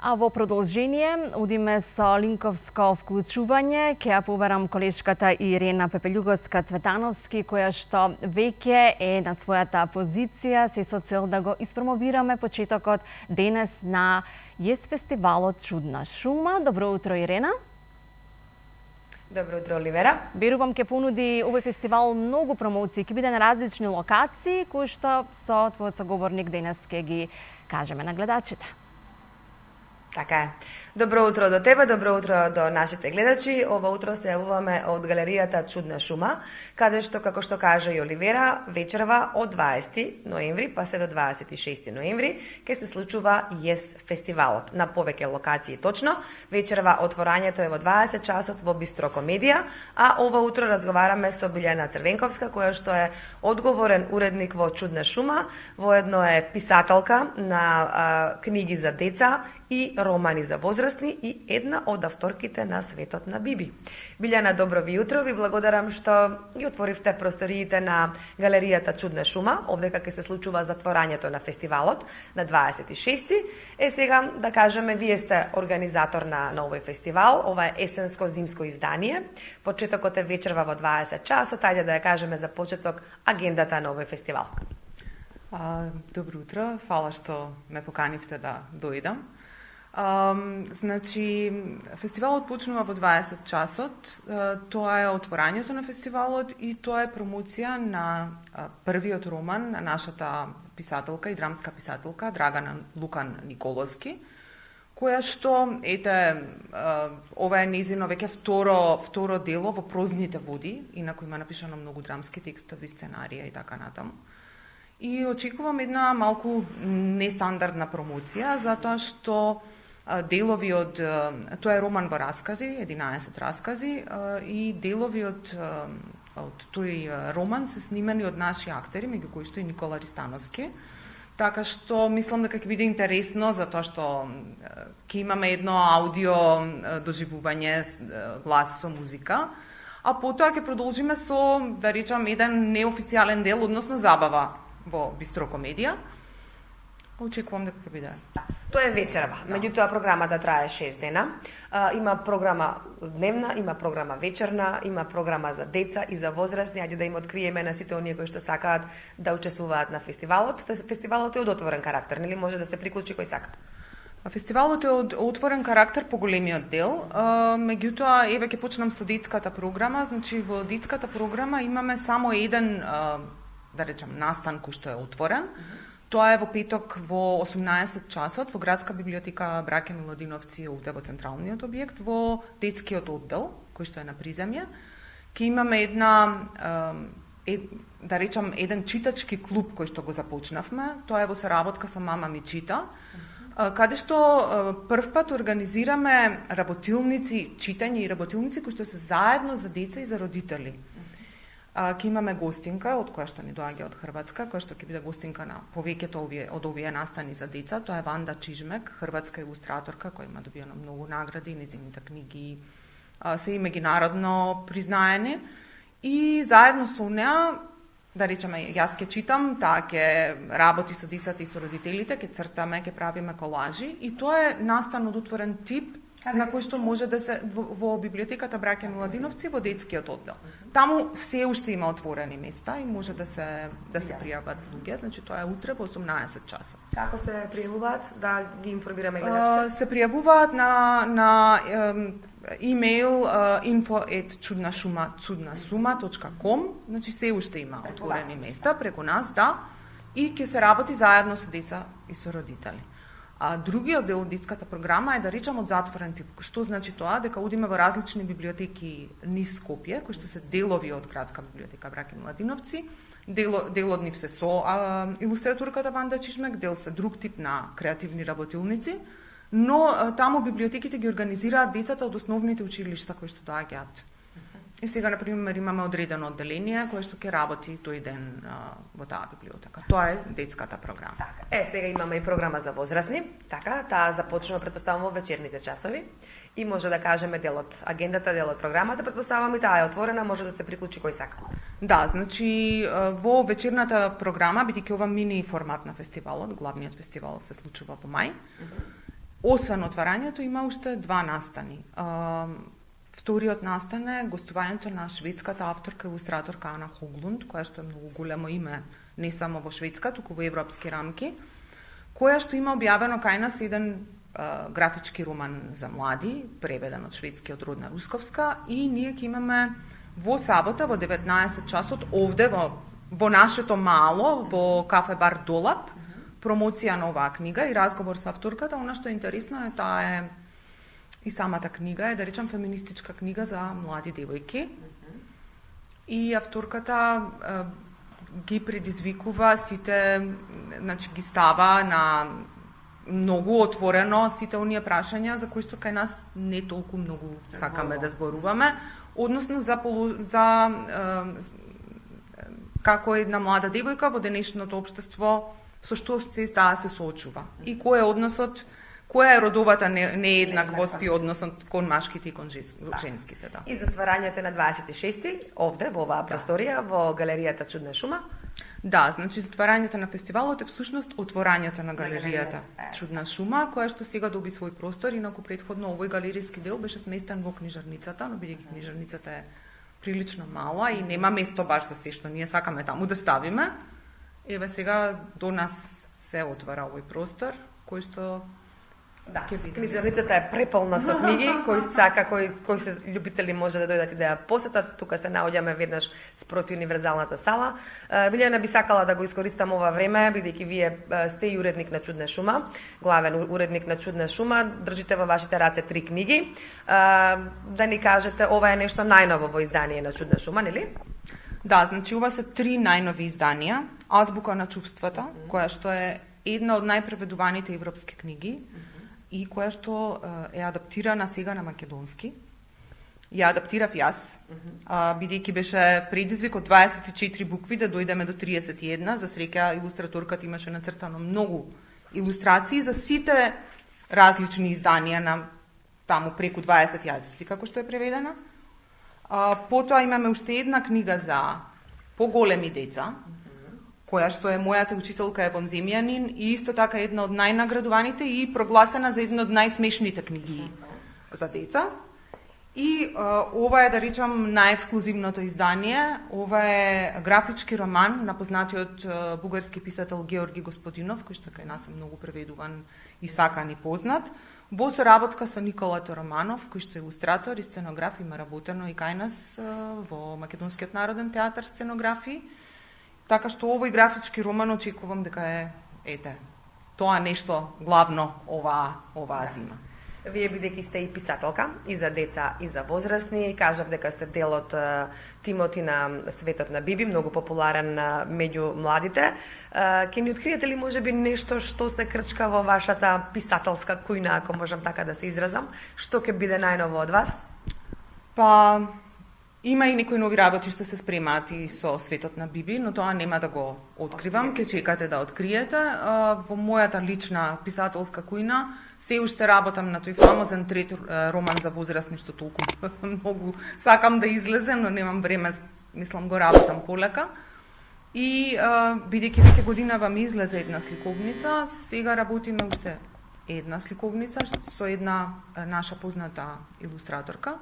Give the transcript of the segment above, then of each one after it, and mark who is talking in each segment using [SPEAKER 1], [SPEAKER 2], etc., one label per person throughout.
[SPEAKER 1] А во продолжение, одиме со линковско вклучување, ќе ја поверам колешката Ирена Пепелјуговска-Цветановски, која што веќе е на својата позиција, се со цел да го испромовираме почетокот денес на ЕС фестивалот Чудна шума. Добро утро, Ирена.
[SPEAKER 2] Добро утро, Оливера.
[SPEAKER 1] Верувам ќе понуди овој фестивал многу промоции, ќе биде на различни локации, кои што со твојот соговорник денес ќе ги кажеме на гледачите.
[SPEAKER 2] Така е. Добро утро до тебе, добро утро до нашите гледачи. Ова утро се јавуваме од галеријата Чудна шума, каде што, како што кажа и Оливера, вечерва од 20 ноември па се до 26 ноември ќе се случува ЕС фестивалот. На повеќе локации точно. Вечерва отворањето е во 20 часот во Бистро Комедија, а ова утро разговараме со Билјана Црвенковска, која што е одговорен уредник во Чудна шума, воедно е писателка на книги за деца и романи за возрастни и една од авторките на Светот на Биби. Билјана, добро ви утро, ви благодарам што ги отворивте просториите на галеријата Чудна шума, овдека ќе се случува затворањето на фестивалот на 26-ти. Сега да кажеме, вие сте организатор на овој фестивал, ова е есенско-зимско издание. Почетокот е вечерва во 20 часот, ајде да ја кажеме за почеток агендата на овој фестивал.
[SPEAKER 3] Добро утро, фала што ме поканивте да дојдам. Значи, фестивалот почнува во 20 часот, тоа е отворањето на фестивалот и тоа е промоција на првиот роман на нашата писателка и драмска писателка Драгана Лукан Николовски, која што, ова е незино веќе второ дело во Прозните води, инаку има напишано многу драмски текстови, сценарија и така натаму. И очекувам една малку нестандардна промоција, затоа што делови од, тоа е роман во раскази, 11 раскази, и делови од тој роман се снимани од наши актери, меѓу кои што и Никола Ристановски. Така што мислам дека ќе биде интересно, затоа што ќе имаме едно аудио доживување, глас со музика, а потоа ќе продолжиме со, да речам, еден неофицијален дел, односно забава во Бистро Комедија. Очекувам дека ќе биде.
[SPEAKER 2] Тоа е вечерва. Меѓутоа програмата трае 6 дена. Има програма дневна, има програма вечерна, има програма за деца и за возрастни. Ајде да им откриеме на сите оние кои што сакаат да учествуваат на фестивалот. Фестивалот е од отворен карактер, нели може да се приклучи кој сака?
[SPEAKER 3] Фестивалот е од отворен карактер по големиот дел. Меѓутоа, еве ќе почнам со детската програма. Значи во детската програма имаме само еден, да речам, настан кој што е отворен. Тоа е во петок во 18 часот во Градска библиотека Браке Миладиновци, овде во централниот објект, во детскиот оддел, кој што е на приземје. Ке имаме една, да речам, еден читачки клуб кој што го започнавме. Тоа е во соработка со Мама ми чита, каде што првпат организираме работилници, читање и работилници кои што се заедно за деца и за родители. Ке имаме гостинка од која што ни доаѓа од Хрватска, која што ќе биде гостинка на повеќето од овие настани за деца. Тоа е Ванда Чижмек, хрватска илустраторка која има добиено многу награди, незините книги се и меѓународно признаени. И заедно со неа, да речеме, јас ќе читам, таа ќе работи со децата и со родителите, ќе цртаме, ќе правиме колажи и тоа е настан од отворен тип на кој што може да се во библиотеката Браке Миладиновци во детскиот оддел. Таму се уште има отворени места и може да се пријават луѓе, значи тоа е утре во 18 часот.
[SPEAKER 2] Како се пријавуваат, да ги информираме гледачите?
[SPEAKER 3] Се пријавуваат на имејл info@чуднашума.com, значи се уште има отворени места преку нас, да, и ќе се работи заедно со деца и со родители. А другиот дел од детската програма е, да речам, од затворен тип. Што значи тоа? Дека одиме во различни библиотеки низ Скопје, кои што се делови од Градска библиотека Браке Миладиновци. Дел од нив се со илустраторката Ванда Чижмек, дел се друг тип на креативни работилници, но таму библиотеките ги организираат децата од основните училишта кои што доаѓаат. И сега, например, имаме одредено одделение кое што ќе работи тој ден во таа библиотека. Тоа е детската програма.
[SPEAKER 2] Така. Сега имаме и програма за возрастни. Така, таа започнува, предпоставувам, во вечерните часови. И може да кажеме делот агендата, делот програмата, предпоставувам и таа е отворена, може да се приклучи кој сака.
[SPEAKER 3] Да, значи во вечерната програма, бидејќи ова мини формат на фестивалот, главниот фестивал се случува во мај, освен отварањето, има уште два настани. Вториот настан е гостувањето на шведската авторка и илустраторка Ана Хоглунд, која што е многу големо име не само во Шведска, туку во европски рамки, која што има објавено кај нас еден графички роман за млади, преведен од шведски од Родна Русковска, и ние ќе имаме во сабота во 19 часот овде во нашето мало, во кафе бар Долап, промоција на оваа книга и разговор со авторката. Она што е интересно е таа е и самата книга е, да речам, феминистичка книга за млади девојки. И авторката ги предизвикува сите, значи ги става на многу отворено сите оние прашања за кои што кај нас не толку многу сакаме да зборуваме, односно за како една млада девојка во денешното општество со што се соочува и кој е односот, која е родовата нееднаквост и односот кон машките и кон женските, да.
[SPEAKER 2] И затварањето на 26-ти овде во оваа просторија во галеријата Чудна шума.
[SPEAKER 3] Да, значи затварањето на фестивалот е всушност отворањето на галеријата Чудна шума, која што сега доби свој простор, инаку претходно овој галеријски дел беше сместен во книжарницата, но бидејќи книжарницата е прилично мала и нема место баш за се што ние сакаме таму да ставиме, еве сега до нас се отвара овој простор, кој што
[SPEAKER 2] да, книжарницата е преполна со книги, кој сака, кој се љубители може да дојдат и да ја посетат. Тука се наоѓаме веднаш спроти универзалната сала. Билјана би сакала да го искористам ова време, бидејќи вие сте и уредник на Чудна шума, главен уредник на Чудна шума, држите во вашите раце 3 книги. Да ни кажете, ова е нешто најново во издание на Чудна шума, нели?
[SPEAKER 3] Да, значи ова се 3 најнови изданија. Азбука на чувствата, која што е една од најпреведуваните европски книги, и која што е адаптирана сега на македонски. Ја адаптирав јас, бидејќи беше предизвик од 24 букви да дојдеме до 31. За среќа, илустраторката имаше нацртано многу илустрации за сите различни изданија на таму преку 20 јазици, како што е преведена. Потоа имаме уште една книга за поголеми деца, која што е мојата учителка Евон Земјанин и исто така една од најнаградуваните и прогласена за една од најсмешните книги за деца. И ова е, да речам, најексклузивното издание. Ова е графички роман на познатиот бугарски писател Георги Господинов, кој што кај нас е многу преведуван и сакан и познат, во соработка со Никола Тороманов, кој што е илустратор и сценограф, има работено и кај нас во Македонскиот народен театар сценографии. Така што овој графички роман очекувам дека е тоа нешто главно оваа зима.
[SPEAKER 2] Вие бидејќи сте и писателка и за деца и за возрастни, кажав дека сте дел од тимот и на Светот на Биби, многу популарен меѓу младите. Ке ни откриете ли можеби нешто што се крчка во вашата писателска кујна, ако можам така да се изразам? Што ќе биде најново од вас?
[SPEAKER 3] Па има и некои нови работи што се спремаат и со Светот на Биби, но тоа нема да го откривам, ќе чекате да откриете. Во мојата лична писателска кујна се уште работам на тој фамозен трети роман за возрастни, што толку многу сакам да излезе, но немам време, мислам го работам полека. И бидејќи веќе годинава ми излезе една сликовница, сега работиме уште една сликовница со една наша позната илустраторка,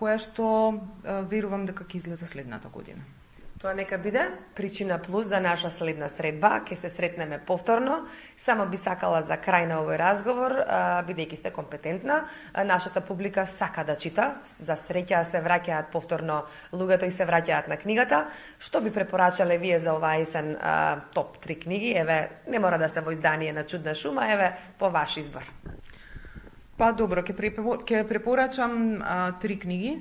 [SPEAKER 3] која што верувам дека ќе излезе следната година.
[SPEAKER 2] Тоа нека биде причина плюс за наша следна средба, ќе се сретнеме повторно. Само би сакала за крај на овој разговор, бидејќи сте компетентна, нашата публика сака да чита, за среќа се враќаат повторно луѓето и се враќаат на книгата. Што би препорачале вие за оваа есен топ 3 книги? Еве, не мора да се во издание на Чудна шума, еве, по ваш избор.
[SPEAKER 3] Па добро, ќе препорачам 3 книги.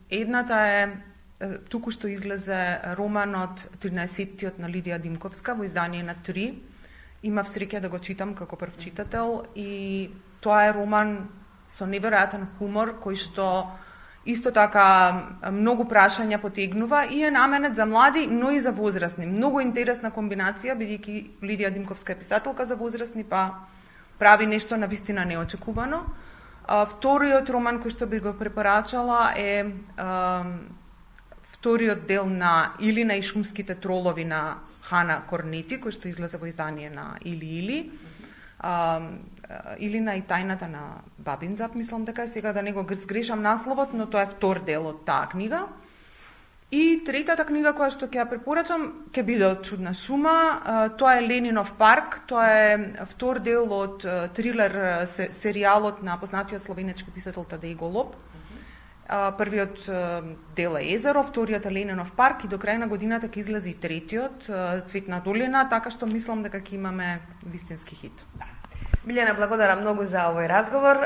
[SPEAKER 3] Едната е туку што излезе романот 13-тиот на Лидија Димковска во издание на 3. Имав среќа да го читам како прв читател и тоа е роман со неверојатен хумор кој што исто така многу прашања потегнува и е наменет за млади, но и за возрастни. Многу интересна комбинација, бидејќи Лидија Димковска е писателка за возрастни, па прави нешто навистина неочекувано. Вториот роман кој што би го препорачала е вториот дел на Илина и шумските тролови на Хана Корнети, кој што излезе во издание на Или. Илина и тајната на Бабин зап, мислам дека сега да не го сгрешам насловот, но тоа е втор дел од таа книга. И третата книга која што ќе ја препорачам ќе биде од Чудна шума. Тоа е Ленинов парк, тоа е втор дел од трилер серијалот на познатиот словенечки писател Тадеј Голоб. Првиот дел е Езеро, вториот е Ленинов парк и до крај на годината ќе излезе и третиот, Цветна долина, така што мислам дека ќе имаме вистински хит.
[SPEAKER 2] Билјана, благодарам многу за овој разговор.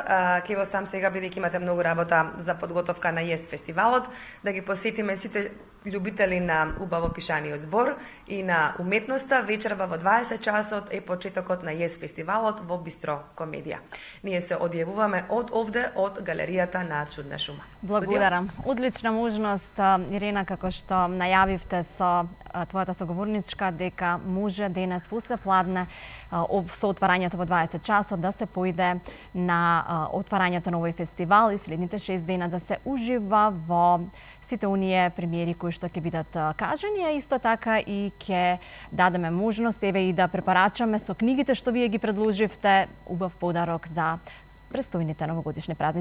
[SPEAKER 2] Ќе го оставам сега, бидејќи имате многу работа за подготовка на ЕС фестивалот, да ги посетиме сите љубители на убаво пишаниот збор и на уметноста. Вечерва во 20 часот е почетокот на ЕС фестивалот во Бистро Комедија. Ние се одјавуваме од овде, од галеријата на Чудна шума.
[SPEAKER 1] Благодарам. Одлична можност, Ирена, како што најавивте со твојата соговорничка, дека може денес после пладне со отварањето во 20 часот да се поиде на отварањето на овој фестивал и следните 6 дена да се ужива во сите оние премиери кои што ќе бидат кажани, а исто така и ќе дадеме можност еве и да препорачаме со книгите што вие ги предложивте убав подарок за престојните новогодишни празници.